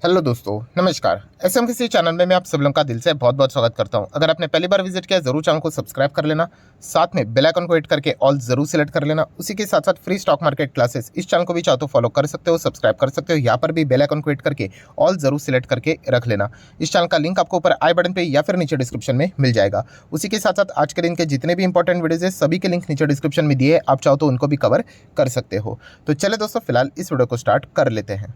Hello दोस्तों, नमस्कार। SM किसी चैनल में मैं आप सब लोगों का दिल से बहुत बहुत स्वागत करता हूं। अगर आपने पहली बार विजिट किया जरूर चैनल को सब्सक्राइब कर लेना, साथ में बेल आइकन को हिट करके ऑल जरूर सिलेक्ट कर लेना। उसी के साथ साथ फ्री स्टॉक मार्केट क्लासेस इस चैनल को भी चाहो तो फॉलो कर सकते हो, सब्सक्राइब कर सकते हो। यहाँ पर भी बेल आइकन को हिट करके ऑल जरूर सिलेक्ट करके रख लेना। इस चैनल का लिंक आपको ऊपर आई बटन पर या फिर नीचे डिस्क्रिप्शन में मिल जाएगा। उसी के साथ साथ आज के दिन के जितने भी इंपॉर्टेंट वीडियोज है सभी के लिंक नीचे डिस्क्रिप्शन में दिए, आप चाहो तो उनको भी कवर कर सकते हो। तो चले दोस्तों, फिलहाल इस वीडियो को स्टार्ट कर लेते हैं।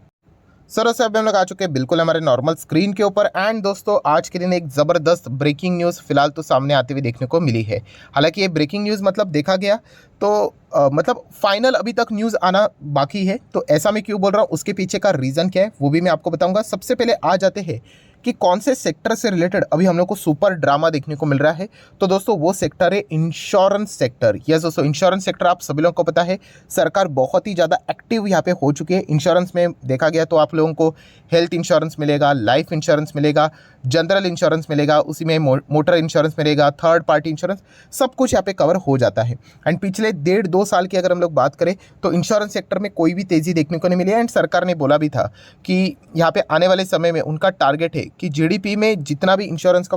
सर वैसे अभी हम लोग आ चुके हैं बिल्कुल हमारे नॉर्मल स्क्रीन के ऊपर। एंड दोस्तों, आज के दिन एक ज़बरदस्त ब्रेकिंग न्यूज़ फिलहाल तो सामने आते हुए देखने को मिली है। हालांकि ये ब्रेकिंग न्यूज़ मतलब देखा गया तो मतलब फाइनल अभी तक न्यूज़ आना बाकी है। तो ऐसा मैं क्यों बोल रहा हूँ, उसके पीछे का रीज़न क्या है वो भी मैं आपको बताऊँगा। सबसे पहले आ जाते हैं कि कौन से सेक्टर से रिलेटेड अभी हम लोग को सुपर ड्रामा देखने को मिल रहा है। तो दोस्तों वो सेक्टर है इंश्योरेंस सेक्टर। यस दोस्तों, इंश्योरेंस सेक्टर आप सभी लोगों को पता है सरकार बहुत ही ज़्यादा एक्टिव यहाँ पे हो चुकी है। इंश्योरेंस में देखा गया तो आप लोगों को हेल्थ इंश्योरेंस मिलेगा, लाइफ इंश्योरेंस मिलेगा, जनरल इंश्योरेंस मिलेगा, उसी में मोटर इंश्योरेंस मिलेगा, थर्ड पार्टी इंश्योरेंस, सब कुछ यहाँ पे कवर हो जाता है। एंड पिछले 1.5-2 साल की अगर हम लोग बात करें तो इंश्योरेंस सेक्टर में कोई भी तेज़ी देखने को नहीं मिली है। एंड सरकार ने बोला भी था कि यहाँ पे आने वाले समय में उनका टारगेट है कि जीडीपी में जितना भी इंश्योरेंस का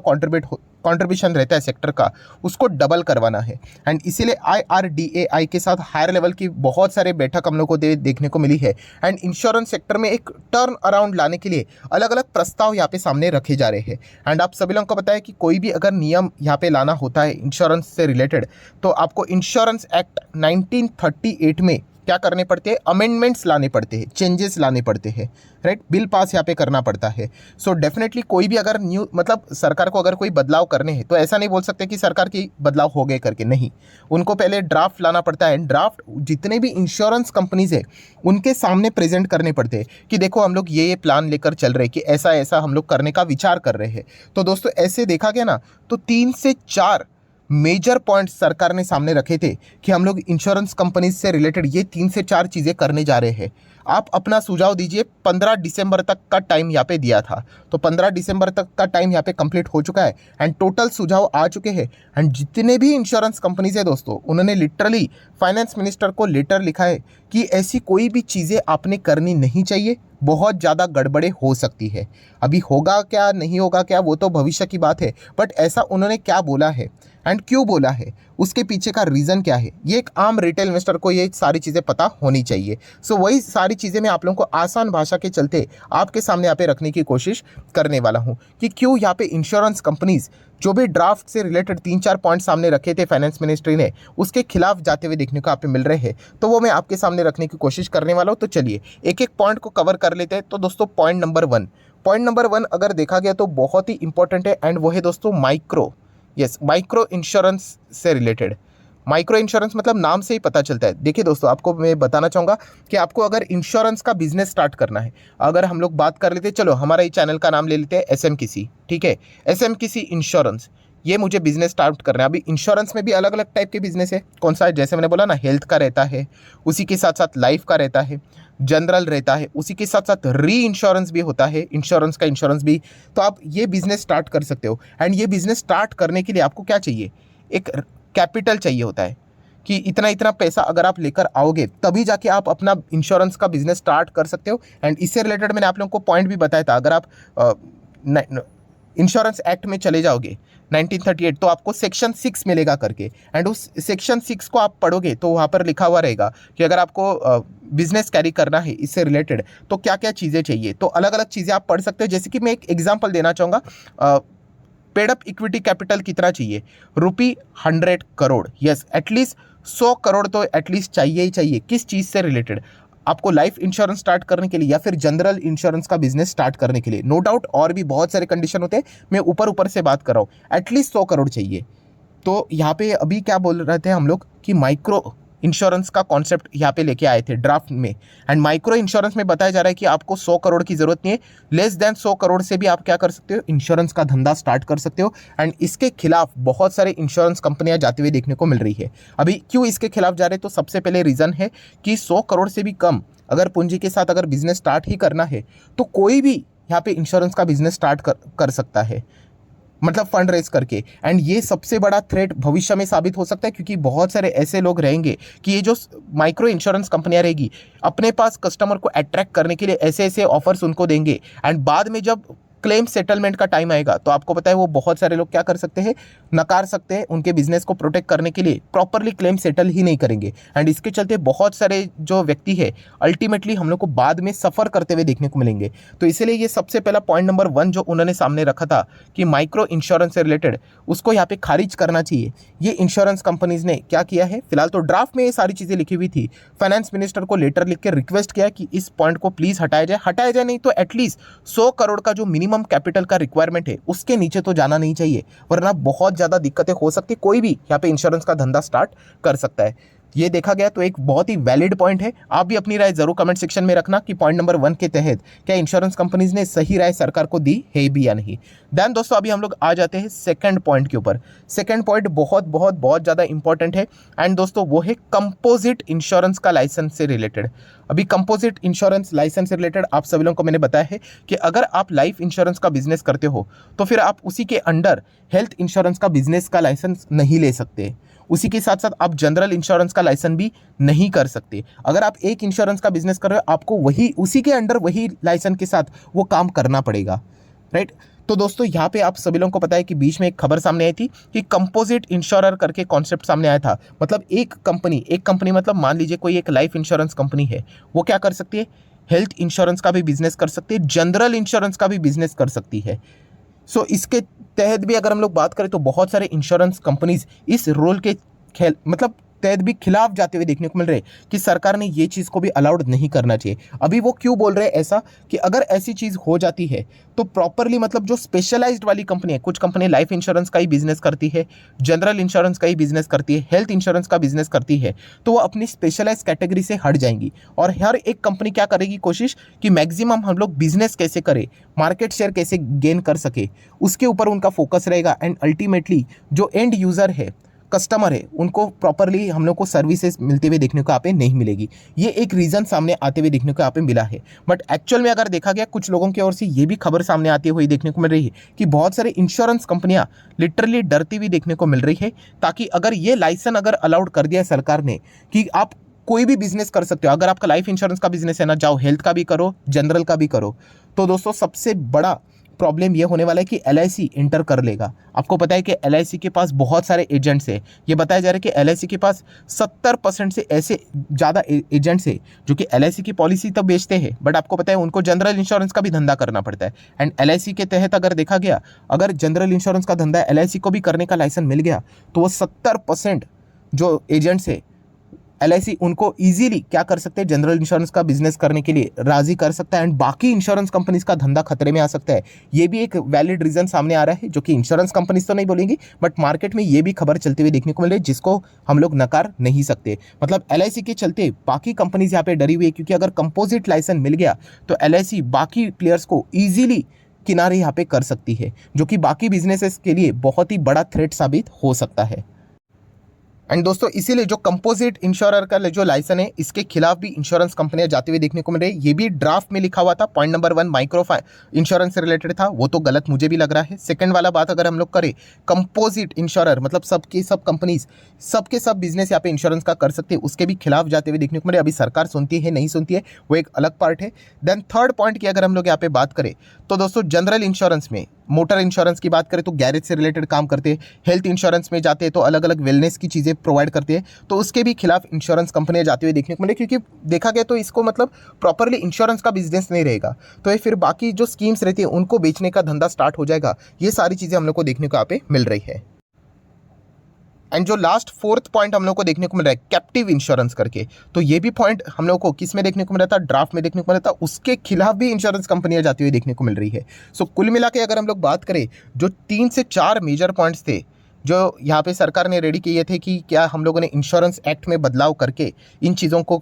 कंट्रीब्यूशन रहता है सेक्टर का, उसको डबल करवाना है। एंड इसीलिए IRDAI के साथ हायर लेवल की बहुत सारे बैठक हम लोग को देखने को मिली है। एंड इंश्योरेंस सेक्टर में एक टर्न अराउंड लाने के लिए अलग अलग प्रस्ताव यहाँ पे सामने रखे जा रहे हैं। एंड आप सभी लोगों को पता है कि कोई भी अगर नियम यहाँ पे लाना होता है इंश्योरेंस से रिलेटेड तो आपको इंश्योरेंस एक्ट 1938 में क्या करने पड़ते हैं, अमेंडमेंट्स लाने पड़ते हैं, चेंजेस लाने पड़ते हैं, राइट। बिल पास यहाँ पे करना पड़ता है। सो डेफिनेटली कोई भी अगर न्यू मतलब सरकार को अगर कोई बदलाव करने हैं तो ऐसा नहीं बोल सकते कि सरकार की बदलाव हो गए करके, नहीं। उनको पहले ड्राफ्ट लाना पड़ता है। ड्राफ्ट जितने भी इंश्योरेंस कंपनीज है उनके सामने प्रेजेंट करने पड़ते हैं कि देखो हम लोग ये प्लान लेकर चल रहे हैं कि ऐसा ऐसा हम लोग करने का विचार कर रहे हैं। तो दोस्तों ऐसे देखा गया ना तो 3 से 4 मेजर पॉइंट्स सरकार ने सामने रखे थे कि हम लोग इंश्योरेंस कंपनीज से रिलेटेड ये 3 से 4 चीज़ें करने जा रहे हैं। आप अपना सुझाव दीजिए। 15 दिसंबर तक का टाइम यहाँ पे दिया था, तो 15 दिसंबर तक का टाइम यहाँ पे कंप्लीट हो चुका है। एंड टोटल सुझाव आ चुके हैं। एंड जितने भी इंश्योरेंस कंपनीज है दोस्तों, उन्होंने लिटरली फाइनेंस मिनिस्टर को लेटर लिखा है कि ऐसी कोई भी चीज़ें आपने करनी नहीं चाहिए, बहुत ज़्यादा गड़बड़े हो सकती है। अभी होगा क्या नहीं होगा क्या वो तो भविष्य की बात है, बट ऐसा उन्होंने क्या बोला है एंड क्यों बोला है, उसके पीछे का रीज़न क्या है, ये एक आम रिटेल इन्वेस्टर को ये सारी चीज़ें पता होनी चाहिए। सो वही सारी चीज़ें मैं आप लोगों को आसान भाषा के चलते आपके सामने यहाँ पे रखने की कोशिश करने वाला हूँ कि क्यों यहाँ पे इंश्योरेंस कंपनीज जो भी ड्राफ्ट से रिलेटेड 3-4 पॉइंट सामने रखे थे फाइनेंस मिनिस्ट्री ने, उसके खिलाफ जाते हुए देखने को आप पे मिल रहे हैं। तो वो मैं आपके सामने रखने की कोशिश करने वाला हूँ। तो चलिए एक एक पॉइंट को कवर कर लेते हैं। तो दोस्तों पॉइंट नंबर 1 अगर देखा गया तो बहुत ही इंपॉर्टेंट है। एंड वो है दोस्तों माइक्रो इंश्योरेंस से रिलेटेड। माइक्रो इंश्योरेंस मतलब नाम से ही पता चलता है। देखिए दोस्तों, आपको मैं बताना चाहूँगा कि आपको अगर इंश्योरेंस का बिजनेस स्टार्ट करना है, अगर हम लोग बात कर लेते हैं, चलो हमारा ये चैनल का नाम ले लेते हैं एसएम किसी, ठीक है, एसएम किसी इंश्योरेंस, ये मुझे बिजनेस स्टार्ट करना है। अभी इंश्योरेंस में भी अलग अलग टाइप के बिजनेस है। कौन सा है, जैसे मैंने बोला ना, हेल्थ का रहता है, उसी के साथ साथ लाइफ का रहता है, जनरल रहता है, उसी के साथ साथ री इंश्योरेंस भी होता है, इंश्योरेंस का इंश्योरेंस भी। तो आप ये बिजनेस स्टार्ट कर सकते हो। एंड ये बिजनेस स्टार्ट करने के लिए आपको क्या चाहिए, एक कैपिटल चाहिए होता है कि इतना इतना पैसा अगर आप लेकर आओगे तभी जाके आप अपना इंश्योरेंस का बिजनेस स्टार्ट कर सकते हो। एंड इससे रिलेटेड मैंने आप लोगों को पॉइंट भी बताया था। अगर आप इंश्योरेंस एक्ट में चले जाओगे 1938 तो आपको सेक्शन 6 मिलेगा करके। एंड उस सेक्शन 6 को आप पढ़ोगे तो वहाँ पर लिखा हुआ रहेगा कि अगर आपको बिजनेस कैरी करना है इससे रिलेटेड तो क्या क्या चीज़ें चाहिए। तो अलग अलग चीज़ें आप पढ़ सकते हो। जैसे कि मैं एक एग्जांपल देना चाहूँगा, पेड अप इक्विटी कैपिटल कितना चाहिए, ₹100 करोड़। यस, एटलीस्ट 100 करोड़ तो एटलीस्ट चाहिए ही चाहिए। किस चीज़ से रिलेटेड, आपको लाइफ इंश्योरेंस स्टार्ट करने के लिए या फिर जनरल इंश्योरेंस का बिजनेस स्टार्ट करने के लिए। नो डाउट और भी बहुत सारे कंडीशन होते हैं, मैं ऊपर ऊपर से बात कर रहा हूँ। एटलीस्ट 100 करोड़ चाहिए। तो यहाँ पे अभी क्या बोल रहे थे हम लोग कि माइक्रो इंश्योरेंस का कॉन्सेप्ट यहाँ पे लेके आए थे ड्राफ्ट में। एंड माइक्रो इंश्योरेंस में बताया जा रहा है कि आपको 100 करोड़ की जरूरत नहीं है, लेस देन 100 करोड़ से भी आप क्या कर सकते हो, इंश्योरेंस का धंधा स्टार्ट कर सकते हो। एंड इसके खिलाफ बहुत सारे इंश्योरेंस कंपनियां जाती हुई देखने को मिल रही है। अभी क्यों इसके खिलाफ जा रहे हैं, तो सबसे पहले रीजन है कि 100 करोड़ से भी कम अगर पूंजी के साथ अगर बिजनेस स्टार्ट ही करना है तो कोई भी यहाँ पे इंश्योरेंस का बिजनेस स्टार्ट कर सकता है। मतलब फंड रेज करके। एंड ये सबसे बड़ा थ्रेट भविष्य में साबित हो सकता है, क्योंकि बहुत सारे ऐसे लोग रहेंगे कि ये जो माइक्रो इंश्योरेंस कंपनियां रहेगी अपने पास कस्टमर को अट्रैक्ट करने के लिए ऐसे ऐसे ऑफर्स उनको देंगे, एंड बाद में जब क्लेम सेटलमेंट का टाइम आएगा तो आपको पता है वो बहुत सारे लोग क्या कर सकते हैं, नकार सकते हैं, उनके बिजनेस को प्रोटेक्ट करने के लिए प्रॉपरली क्लेम सेटल ही नहीं करेंगे। एंड इसके चलते बहुत सारे जो व्यक्ति है अल्टीमेटली हम लोग को बाद में सफर करते हुए देखने को मिलेंगे। तो इसीलिए ये सबसे पहला पॉइंट नंबर 1 जो उन्होंने सामने रखा था कि माइक्रो इंश्योरेंस से रिलेटेड, उसको यहाँ पे खारिज करना चाहिए। ये इंश्योरेंस कंपनीज ने क्या किया है, फिलहाल तो ड्राफ्ट में ये सारी चीजें लिखी हुई थी, फाइनेंस मिनिस्टर को लेटर लिख के रिक्वेस्ट किया कि इस पॉइंट को प्लीज हटाया जाए नहीं तो एटलीस्ट 100 करोड़ का जो मिनिमम कैपिटल का रिक्वायरमेंट है उसके नीचे तो जाना नहीं चाहिए, वरना बहुत ज्यादा दिक्कतें हो सकती है। कोई भी यहाँ पे इंश्योरेंस का धंधा स्टार्ट कर सकता है। ये देखा गया तो एक बहुत ही वैलिड पॉइंट है। आप भी अपनी राय जरूर कमेंट सेक्शन में रखना कि पॉइंट नंबर 1 के तहत क्या इंश्योरेंस कंपनीज ने सही राय सरकार को दी है भी या नहीं। देन दोस्तों अभी हम लोग आ जाते हैं सेकंड पॉइंट के ऊपर। सेकंड पॉइंट बहुत ज्यादा इंपॉर्टेंट है, एंड दोस्तों वो है कंपोजिट इंश्योरेंस का लाइसेंस से रिलेटेड। अभी कंपोजिट इंश्योरेंस लाइसेंस से रिलेटेड आप सभी लोगों को मैंने बताया है कि अगर आप लाइफ इंश्योरेंस का बिजनेस करते हो तो फिर आप उसी के अंडर हेल्थ इंश्योरेंस का बिजनेस का लाइसेंस नहीं ले सकते। उसी के साथ साथ आप जनरल इंश्योरेंस का लाइसेंस भी नहीं कर सकते। अगर आप एक इंश्योरेंस का बिजनेस कर रहे हो आपको वही उसी के अंडर वही लाइसेंस के साथ वो काम करना पड़ेगा, राइट। तो दोस्तों यहाँ पे आप सभी लोगों को पता है कि बीच में एक खबर सामने आई थी कि कंपोजिट इंश्योरर करके कॉन्सेप्ट सामने आया था। मतलब एक कंपनी मतलब मान लीजिए कोई एक लाइफ इंश्योरेंस कंपनी है, वो क्या कर सकती है, हेल्थ इंश्योरेंस का भी बिजनेस कर सकती है, जनरल इंश्योरेंस का भी बिजनेस कर सकती है। सो इसके तहत भी अगर हम लोग बात करें तो बहुत सारे इंश्योरेंस कंपनीज इस रोल के मतलब तहत भी खिलाफ जाते हुए देखने को मिल रहे हैं कि सरकार ने ये चीज़ को भी अलाउड नहीं करना चाहिए। अभी वो क्यों बोल रहे हैं ऐसा कि अगर ऐसी चीज़ हो जाती है तो प्रॉपरली मतलब जो स्पेशलाइज्ड वाली कंपनी है, कुछ कंपनी लाइफ इंश्योरेंस का ही बिजनेस करती है, जनरल इंश्योरेंस का ही बिजनेस करती है, हेल्थ इंश्योरेंस का बिजनेस करती है, तो वो अपनी स्पेशलाइज कैटेगरी से हट जाएंगी और हर एक कंपनी क्या करेगी, कोशिश कि मैक्सिमम हम लोग बिजनेस कैसे करें, मार्केट शेयर कैसे गेन कर सके, उसके ऊपर उनका फोकस रहेगा। एंड अल्टीमेटली जो एंड यूजर है, कस्टमर है, उनको प्रॉपरली हम लोग को सर्विसेज मिलते हुए देखने को यहाँ पे नहीं मिलेगी। ये एक रीजन सामने आते हुए देखने को यहाँ पे मिला है। बट एक्चुअल में अगर देखा गया कुछ लोगों की ओर से ये भी खबर सामने आती हुई देखने को मिल रही है कि बहुत सारे इंश्योरेंस कंपनियां लिटरली डरती हुई देखने को मिल रही है, ताकि अगर ये लाइसेंस अगर अलाउड कर दिया है सरकार ने कि आप कोई भी बिजनेस कर सकते हो, अगर आपका लाइफ इंश्योरेंस का बिजनेस है ना, जाओ हेल्थ का भी करो, जनरल का भी करो, तो दोस्तों सबसे बड़ा प्रॉब्लम ये होने वाला है कि LIC इंटर कर लेगा। आपको पता है कि LIC के पास बहुत सारे एजेंट्स हैं। ये बताया जा रहा है कि LIC के पास 70% से ऐसे ज़्यादा एजेंट्स हैं जो कि LIC की पॉलिसी तो बेचते हैं, बट आपको पता है उनको जनरल इंश्योरेंस का भी धंधा करना पड़ता है। एंड LIC के तहत अगर देखा गया, अगर जनरल इंश्योरेंस का धंधा LIC को भी करने का लाइसेंस मिल गया तो वो 70% जो एजेंट्स है LIC उनको इजीली क्या कर सकते हैं, जनरल इंश्योरेंस का बिजनेस करने के लिए राजी कर सकता है, एंड बाकी इंश्योरेंस कंपनीज का धंधा खतरे में आ सकता है। ये भी एक वैलिड रीजन सामने आ रहा है, जो कि इंश्योरेंस कंपनीज तो नहीं बोलेंगी बट मार्केट में ये भी खबर चलती हुई देखने को मिल रही है, जिसको हम लोग नकार नहीं सकते। मतलब LIC के चलते बाकी कंपनीज यहाँ पे डरी हुई है, क्योंकि अगर कंपोजिट लाइसेंस मिल गया तो LIC बाकी प्लेयर्स को ईजिली किनारे यहाँ पे कर सकती है, जो कि बाकी बिजनेसेस के लिए बहुत ही बड़ा थ्रेट साबित हो सकता है। एंड दोस्तों इसीलिए जो कंपोजिट इंश्योरर का जो लाइसेंस है, इसके खिलाफ भी इंश्योरेंस कंपनियां जाते हुए देखने को मिल रही है। ये भी ड्राफ्ट में लिखा हुआ था, पॉइंट नंबर 1 माइक्रो इंश्योरेंस से रिलेटेड था, वो तो गलत मुझे भी लग रहा है। सेकंड वाला बात अगर हम लोग करें, कंपोजिट इंश्योरर मतलब सबके सब कंपनीज सबके सब बिजनेस यहाँ पे इंश्योरेंस का कर सकते हैं, उसके भी खिलाफ जाते हुए देखने को मिल रहे। अभी सरकार सुनती है नहीं सुनती है वो एक अलग पार्ट है। देन थर्ड पॉइंट की अगर हम लोग यहाँ पे बात करें तो दोस्तों जनरल इंश्योरेंस में, मोटर इंश्योरेंस की बात करें तो गैरेज से रिलेटेड काम करते हैं, हेल्थ इंश्योरेंस में जाते हैं तो अलग अलग वेलनेस की चीज़ें प्रोवाइड करते हैं, तो उसके भी खिलाफ इंश्योरेंस कंपनियां जाते हुए देखने को मिले, क्योंकि देखा गया तो इसको मतलब प्रॉपरली इंश्योरेंस का बिजनेस नहीं रहेगा, तो ये फिर बाकी जो स्कीम्स रहती है उनको बेचने का धंधा स्टार्ट हो जाएगा। ये सारी चीज़ें हम लोग को देखने को यहाँ पे मिल रही है। एंड जो लास्ट फोर्थ पॉइंट हम लोग को देखने को मिल रहा है कैप्टिव इंश्योरेंस करके, तो ये भी पॉइंट हम लोग को किस में देखने को मिल रहा था, ड्राफ्ट में देखने को मिल रहा था, उसके खिलाफ भी इंश्योरेंस कंपनियां जाती हुई देखने को मिल रही है। सो कुल मिला के अगर हम लोग बात करें, जो 3 से 4 मेजर पॉइंट्स थे जो यहाँ पे सरकार ने रेडी किए थे कि क्या हम लोगों ने इंश्योरेंस एक्ट में बदलाव करके इन चीज़ों को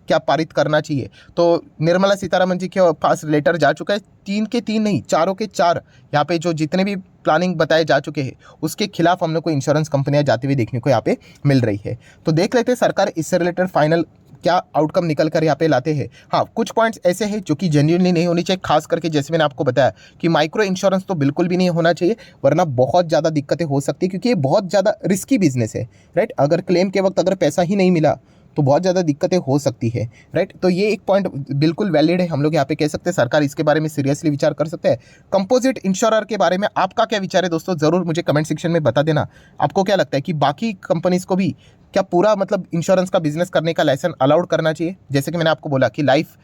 क्या पारित करना चाहिए, तो निर्मला सीतारमण जी के पास लेटर जा चुका है। 3 के 3 नहीं, चारों के 4 यहाँ पे जो जितने भी प्लानिंग बताए जा चुके हैं उसके खिलाफ हम लोग को इंश्योरेंस कंपनियां जाती हुई देखने को यहाँ पे मिल रही है। तो देख लेते हैं सरकार इससे रिलेटेड फाइनल क्या आउटकम निकल कर यहाँ पे लाते हैं। हाँ, कुछ पॉइंट्स ऐसे हैं जो कि जेन्युइनली नहीं होनी चाहिए, खास करके जैसे मैंने आपको बताया कि माइक्रो इंश्योरेंस तो बिल्कुल भी नहीं होना चाहिए, वरना बहुत ज़्यादा दिक्कतें हो सकती है, क्योंकि ये बहुत ज़्यादा रिस्की बिजनेस है, राइट। अगर क्लेम के वक्त अगर पैसा ही नहीं मिला तो बहुत ज़्यादा दिक्कतें हो सकती है, राइट। तो ये एक पॉइंट बिल्कुल वैलिड है, हम लोग यहाँ पे कह सकते हैं सरकार इसके बारे में सीरियसली विचार कर सकते हैं। कंपोजिट इंश्योरर के बारे में आपका क्या विचार है दोस्तों, ज़रूर मुझे कमेंट सेक्शन में बता देना। आपको क्या लगता है कि बाकी कंपनीज को भी क्या पूरा मतलब इंश्योरेंस का बिजनेस करने का लाइसेंस अलाउड करना चाहिए? जैसे कि मैंने आपको बोला कि लाइफ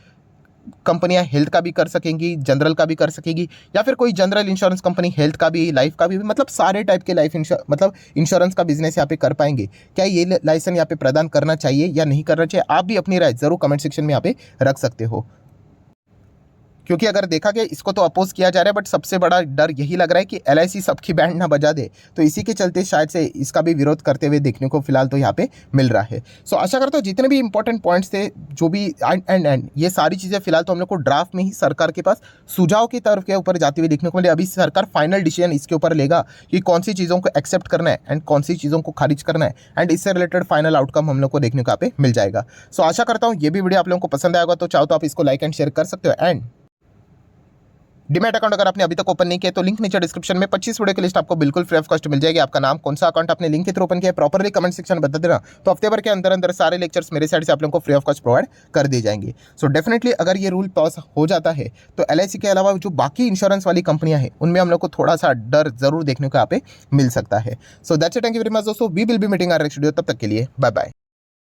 कंपनियां हेल्थ का भी कर सकेंगी, जनरल का भी कर सकेगी, या फिर कोई जनरल इंश्योरेंस कंपनी हेल्थ का भी, लाइफ का भी, मतलब सारे टाइप के लाइफ मतलब इंश्योरेंस का बिजनेस यहाँ पे कर पाएंगे। क्या ये लाइसेंस यहाँ पे प्रदान करना चाहिए या नहीं करना चाहिए? आप भी अपनी राय जरूर कमेंट सेक्शन में यहाँ पे रख सकते हो, क्योंकि अगर देखा गया इसको तो अपोज किया जा रहा है, बट सबसे बड़ा डर यही लग रहा है कि एलआईसी सबकी बैंड ना बजा दे, तो इसी के चलते शायद से इसका भी विरोध करते हुए देखने को फिलहाल तो यहाँ पे मिल रहा है। सो आशा करता हूँ जितने भी इंपॉर्टेंट पॉइंट्स थे, जो भी एंड ये सारी चीज़ें फिलहाल तो हम लोग को ड्राफ्ट में ही सरकार के पास सुझाव की तरफ के ऊपर जाते हुए देखने को मिले। अभी सरकार फाइनल डिसीजन इसके ऊपर लेगा कि कौन सी चीज़ों को एक्सेप्ट करना है एंड कौन सी चीज़ों को खारिज करना है, एंड इससे रिलेटेड फाइनल आउटकम हम लोग को देखने को यहाँ पे मिल जाएगा। सो आशा करता हूँ ये भी वीडियो आप लोगों को पसंद आएगा, तो चाहो तो आप इसको लाइक एंड शेयर कर सकते हो। एंड डीमैट अकाउंट अगर आपने अभी तक ओपन नहीं किया तो लिंक नीचे डिस्क्रिप्शन में 25 वीडियो की लिस्ट आपको बिल्कुल फ्री ऑफ कॉस्ट मिल जाएगी। आपका नाम, कौन सा अकाउंट आपने लिंक के थ्रू ओपन किया है, प्रॉपरली कमेंट सेक्शन में बता देना, तो हफ्ते भर के अंदर अंदर सारे लेक्चर्स मेरे साइड से आप लोगों को फ्री ऑफ कॉस्ट प्रोवाइड कर दिए जाएंगे। सो डेफिनेटली अगर ये रूल पास हो जाता है तो एलआईसी के अलावा जो बाकी इंश्योरेंस वाली कंपनियां हैं उनमें हम लोग को थोड़ा सा डर जरूर देखने को यहाँ पे मिल सकता है। So that's it, thank you very much दोस्तों, we will be meeting our next video, तब तक के लिए बाय बाय।